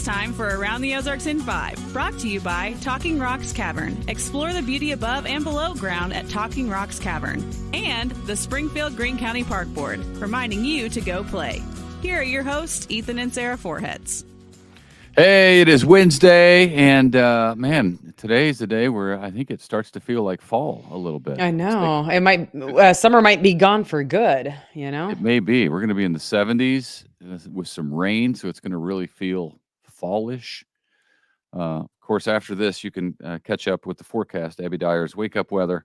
It's time for Around the Ozarks in 5, brought to you by Talking Rocks Cavern. Explore the beauty above and below ground at Talking Rocks Cavern. And the Springfield Greene County Park Board, reminding you to go play. Here are your hosts, Ethan and Sarah Foreheads. Hey, it is Wednesday, and man, today's the day where I think it starts to feel like fall a little bit. I know. It might summer might be gone for good, you know? It may be. We're going to be in the 70s with some rain, so it's going to really feel fallish. Of course, after this, you can catch up with the forecast. Abby Dyer's Wake Up Weather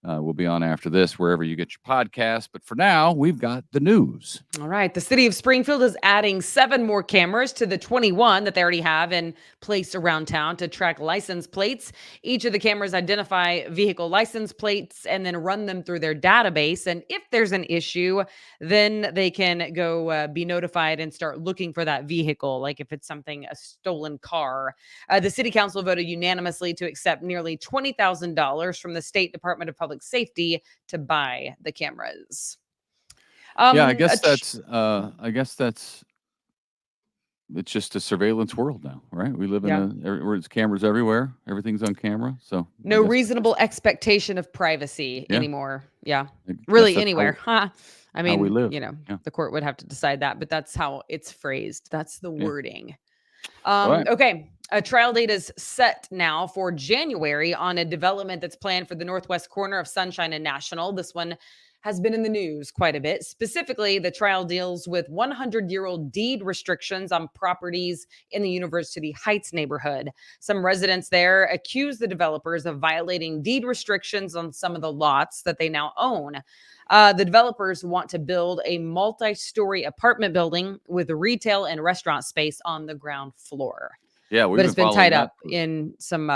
will be on after this, wherever you get your podcast. But for now, we've got the news. All right. The city of Springfield is adding 7 more cameras to the 21 that they already have in place around town to track license plates. Each of the cameras identify vehicle license plates and then run them through their database. And if there's an issue, then they can go be notified and start looking for that vehicle, like if it's a stolen car. The city council voted unanimously to accept nearly $20,000 from the State Department of Public Safety to buy the cameras. I guess that's it's just a surveillance world now, right? We live in where it's cameras everywhere. Everything's on camera. So no reasonable expectation of privacy anymore. Yeah. Really anywhere. I mean, we live. The court would have to decide that, but that's how it's phrased. That's the wording. Right. Okay. A trial date is set now for January on a development that's planned for the northwest corner of Sunshine and National. This one has been in the news quite a bit. Specifically, the trial deals with 100-year-old deed restrictions on properties in the University Heights neighborhood. Some residents there accuse the developers of violating deed restrictions on some of the lots that they now own. The developers want to build a multi-story apartment building with retail and restaurant space on the ground floor. Yeah, but it's been tied up in some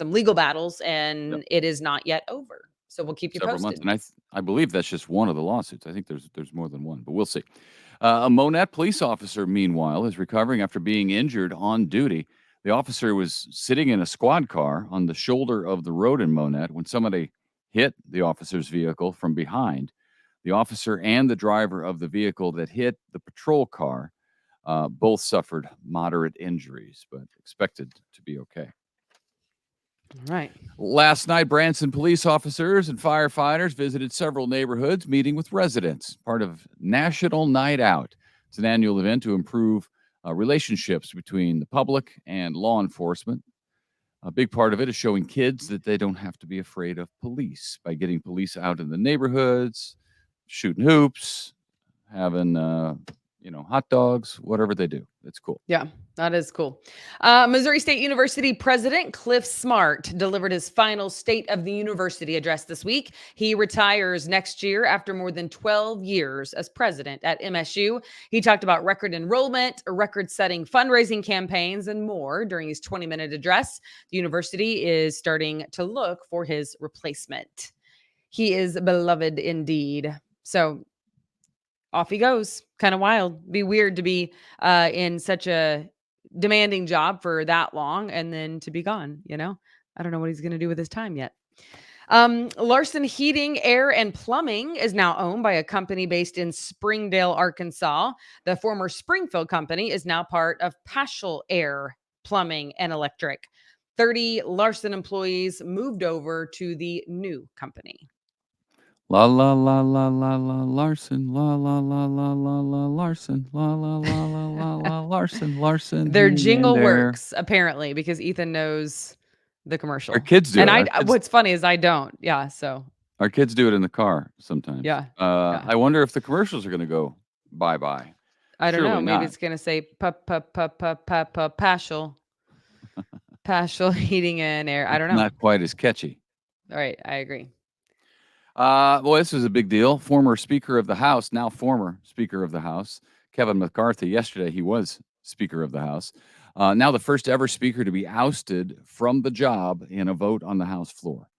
legal battles, and it is not yet over. So we'll keep you Several posted. months, and I believe that's just one of the lawsuits. I think there's more than one, but we'll see. A Monette police officer, meanwhile, is recovering after being injured on duty. The officer was sitting in a squad car on the shoulder of the road in Monette when somebody hit the officer's vehicle from behind. The officer and the driver of the vehicle that hit the patrol car both suffered moderate injuries, but expected to be okay. All right. Last night, Branson police officers and firefighters visited several neighborhoods, meeting with residents, part of National Night Out. It's an annual event to improve relationships between the public and law enforcement. A big part of it is showing kids that they don't have to be afraid of police by getting police out in the neighborhoods, shooting hoops, having hot dogs, whatever they do. It's cool. Yeah, that is cool. Missouri State University President Cliff Smart delivered his final State of the University address this week. He retires next year after more than 12 years as president at MSU. He talked about record enrollment, record-setting fundraising campaigns, and more during his 20-minute address. The university is starting to look for his replacement. He is beloved indeed. So off he goes. Kind of wild. Be weird to be in such a demanding job for that long and then to be gone, I don't know what he's going to do with his time yet. Larson Heating, Air, and Plumbing is now owned by a company based in Springdale, Arkansas. The former Springfield company is now part of Paschal Air, Plumbing, and Electric. 30 Larson employees moved over to the new company. La la la la la la Larson, la la la la la la Larson, la la la la la la Larson. Their jingle works apparently because Ethan knows the commercial. Our kids do. And what's funny is I don't. Yeah, so our kids do it in the car sometimes. Yeah. I wonder if the commercials are going to go bye. I don't know. Maybe it's going to say Paschal. Paschal Heating and Air. I don't know. Not quite as catchy. All right, I agree. This was a big deal. Former Speaker of the House, now former Speaker of the House, Kevin McCarthy. Yesterday, he was Speaker of the House. Now the first ever Speaker to be ousted from the job in a vote on the House floor.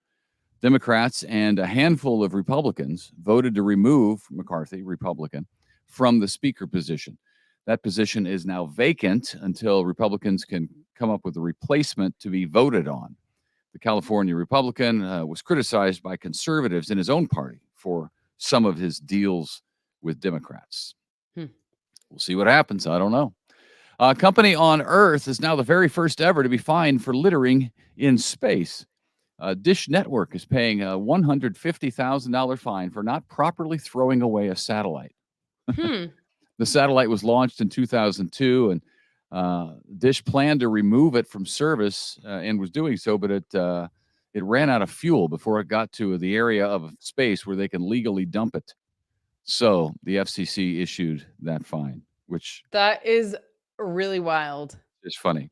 Democrats and a handful of Republicans voted to remove McCarthy, Republican, from the Speaker position. That position is now vacant until Republicans can come up with a replacement to be voted on. The California Republican was criticized by conservatives in his own party for some of his deals with Democrats. We'll see what happens. I don't know. A company on Earth is now the very first ever to be fined for littering in space. Dish Network is paying a $150,000 fine for not properly throwing away a satellite. Hmm. The satellite was launched in 2002, and Dish planned to remove it from service and was doing so, but it ran out of fuel before it got to the area of space where they can legally dump it. So the FCC issued that fine, which That is really wild. is funny.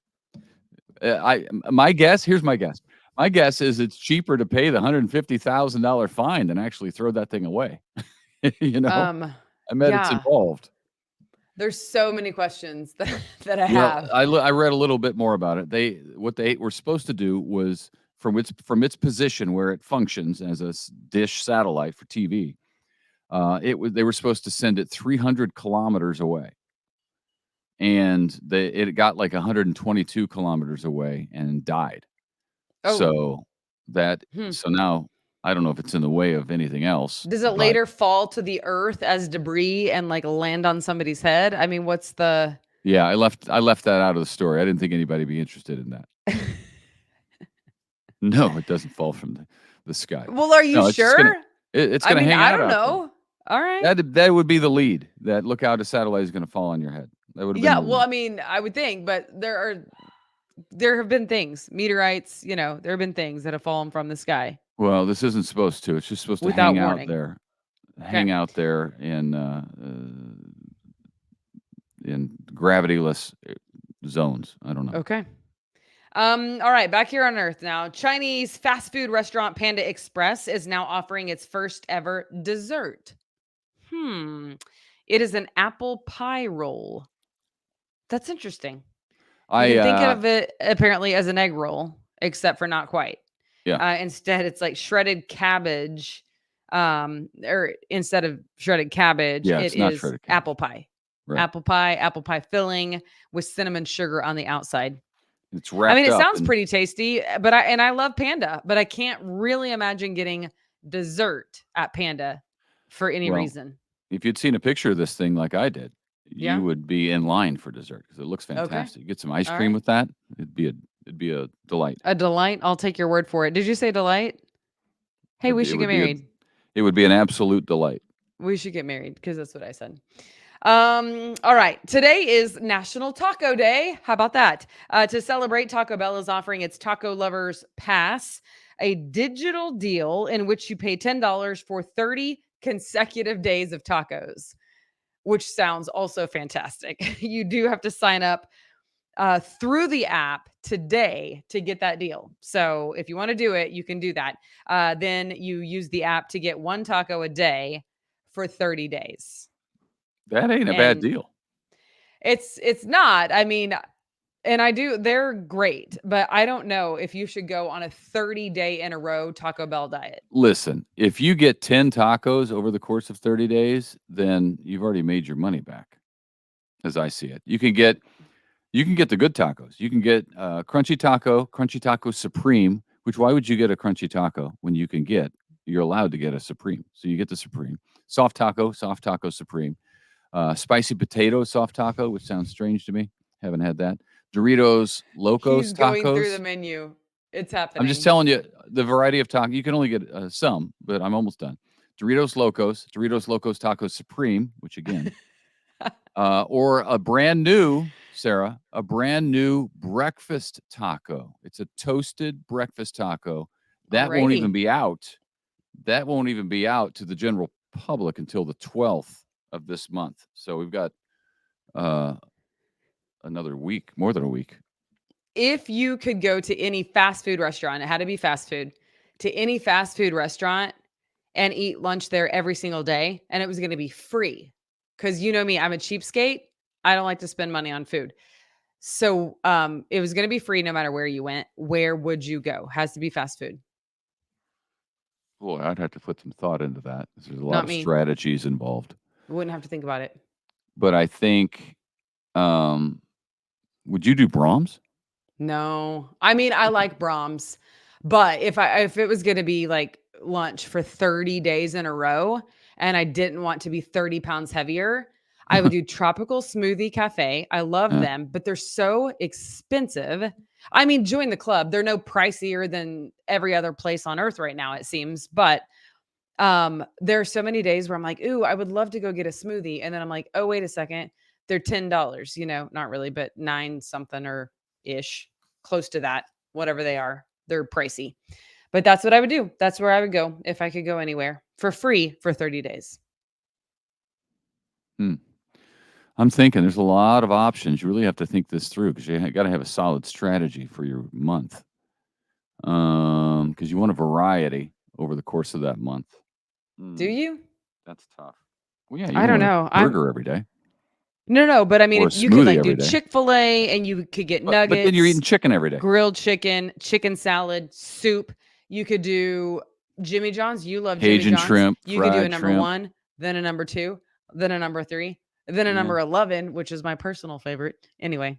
My guess. Here's my guess. My guess is it's cheaper to pay the $150,000 fine than actually throw that thing away. you know, I bet it's Yeah. involved. There's so many questions that I Well, have. I read a little bit more about it. What they were supposed to do was from its position where it functions as a dish satellite for TV. They were supposed to send it 300 kilometers away, and it got like 122 kilometers away and died. Oh, So hmm. so now I don't know if it's in the way of anything else, Does it but later fall to the earth as debris and like land on somebody's head? I mean, what's the yeah, I left that out of the story. I didn't think anybody'd be interested in that. No, it doesn't fall from the sky. Well, are you No, it's just gonna sure? it's I gonna mean, hang I out don't out there. know. All right. That would be the lead. That look out, a satellite is gonna fall on your head. That would have been Yeah, the well, lead. I mean, I would think, but there have been things, meteorites, there have been things that have fallen from the sky Well, this isn't supposed to. It's just supposed to without hang out warning. there. Okay. Hang out there in gravityless zones. I don't know. Okay. All right, back here on Earth now. Chinese fast food restaurant Panda Express is now offering its first ever dessert. It is an apple pie roll. That's interesting. You I can think of it apparently as an egg roll, except for not quite. Yeah. Instead, it's like shredded cabbage. Or instead of shredded cabbage, Yeah, it it's not is shredded cabbage. apple pie. Right. Apple pie filling with cinnamon sugar on the outside. It's I mean, wrapped it up sounds in pretty tasty, but I love Panda, but I can't really imagine getting dessert at Panda for any well, reason. if you'd seen a picture of this thing like I did, you Yeah. would be in line for dessert because it looks Okay. fantastic. Get some ice All cream right. with that. It'd be a delight. A delight. I'll take your word for it. Did you say delight? Hey, It'd we be, it should get would be a married. it would be an absolute delight. We should get married because that's what I said. All right. Today is National Taco Day. How about that? To celebrate, Taco Bell is offering its Taco Lovers Pass, a digital deal in which you pay $10 for 30 consecutive days of tacos, which sounds also fantastic. You do have to sign up through the app today to get that deal. So if you want to do it, you can do that. Then you use the app to get one taco a day for 30 days. That ain't a bad And deal. it's not. I mean, and they're great, but I don't know if you should go on a 30-day in a row Taco Bell diet. Listen, if you get 10 tacos over the course of 30 days, then you've already made your money back, as I see it. You can get the good tacos. You can get Crunchy Taco Supreme, which why would you get a Crunchy Taco when you're allowed to get a Supreme. So you get the Supreme. Soft Taco Supreme. Spicy Potato Soft Taco, which sounds strange to me. Haven't had that. Doritos Locos He's going through the Tacos. menu. It's I'm just happening. telling you the variety of taco. You can only get some, but I'm almost done. Doritos Locos Taco Supreme, which again, or a brand new, Sarah, a brand new breakfast taco. It's a toasted breakfast taco that won't even Alrighty. be out. That won't even be out to the general public until the 12th of this month. So we've got another week, more than a week. If you could go to any fast food restaurant, it had to be fast food, to any fast food restaurant and eat lunch there every single day, and it was going to be free. Because you know me, I'm a cheapskate. I don't like to spend money on food. So it was going to be free no matter where you went. Where would you go? Has to be fast food. Boy, I'd have to put some thought into that. There's a lot Not of me. strategies involved. Wouldn't have to think about it. But I think, would you do Brahms? No. I mean, I like Brahms, but if it was going to be like lunch for 30 days in a row and I didn't want to be 30 pounds heavier, I would do Tropical Smoothie Cafe. I love Yeah. them, but they're so expensive. I mean, join the club. They're no pricier than every other place on earth right now, it seems. But there are so many days where I'm like, ooh, I would love to go get a smoothie. And then I'm like, oh, wait a second. They're $10, not really, but 9 something or ish, close to that, whatever they are. They're pricey. But that's what I would do. That's where I would go if I could go anywhere for free for 30 days. Hmm. I'm thinking there's a lot of options. You really have to think this through because you got to have a solid strategy for your month. Because you want a variety over the course of that month. Do Mm, you? that's tough. Well, yeah, you I don't don't want a know. burger every day No, but I mean, or a if you could smoothie like do every day. Chick-fil-A and you could get But then you're eating nuggets, chicken every day. grilled chicken, chicken salad, soup. You could do Jimmy John's. You love Jimmy Cajun John's. shrimp, You could do a fried number shrimp. 1, then a number 2, then a number 3, then a Yeah. number 11, which is my personal favorite. Anyway,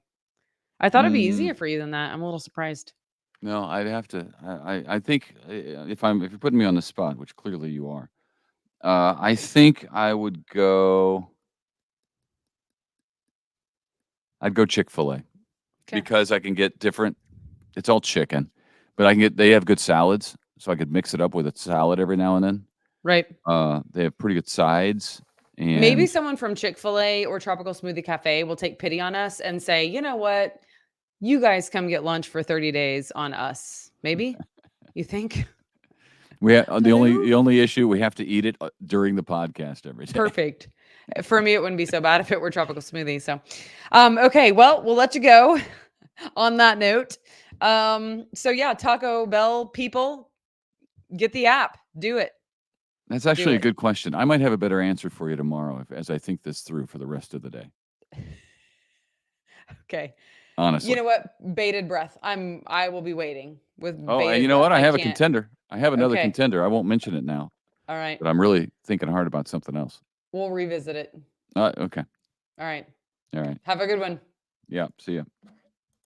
I thought it'd be Mm, easier for you than that. I'm a little surprised. no, I'd have to. I think if you're putting me on the spot, which clearly you are, I think I would go. I'd go Chick-fil-A Okay. because I can get different. It's all chicken, but I can get. They have good salads, so I could mix it up with a salad every now and then. Right. They have pretty good sides, Maybe and someone from Chick-fil-A or Tropical Smoothie Cafe will take pity on us and say, you know what? You guys come get lunch for 30 days on us. Maybe? You think? we I don't know. the only issue we have to eat it during the podcast every day. Perfect. For me, it wouldn't be so bad if it were tropical smoothie. So, okay, well, we'll let you go on that note. So yeah, Taco Bell people, get the app. Do it. That's Do actually a it. good question. I might have a better answer for you tomorrow as I think this through for the rest of the day. Okay. Honestly. You know what? Bated breath. I will be waiting with Oh, and bated you know breath. what? I I have a can't. contender. I have another Okay. contender. I won't mention it now, All right. but I'm really thinking hard about something else. We'll revisit it. Okay. All right. All right. Have a good one. Yeah. See ya.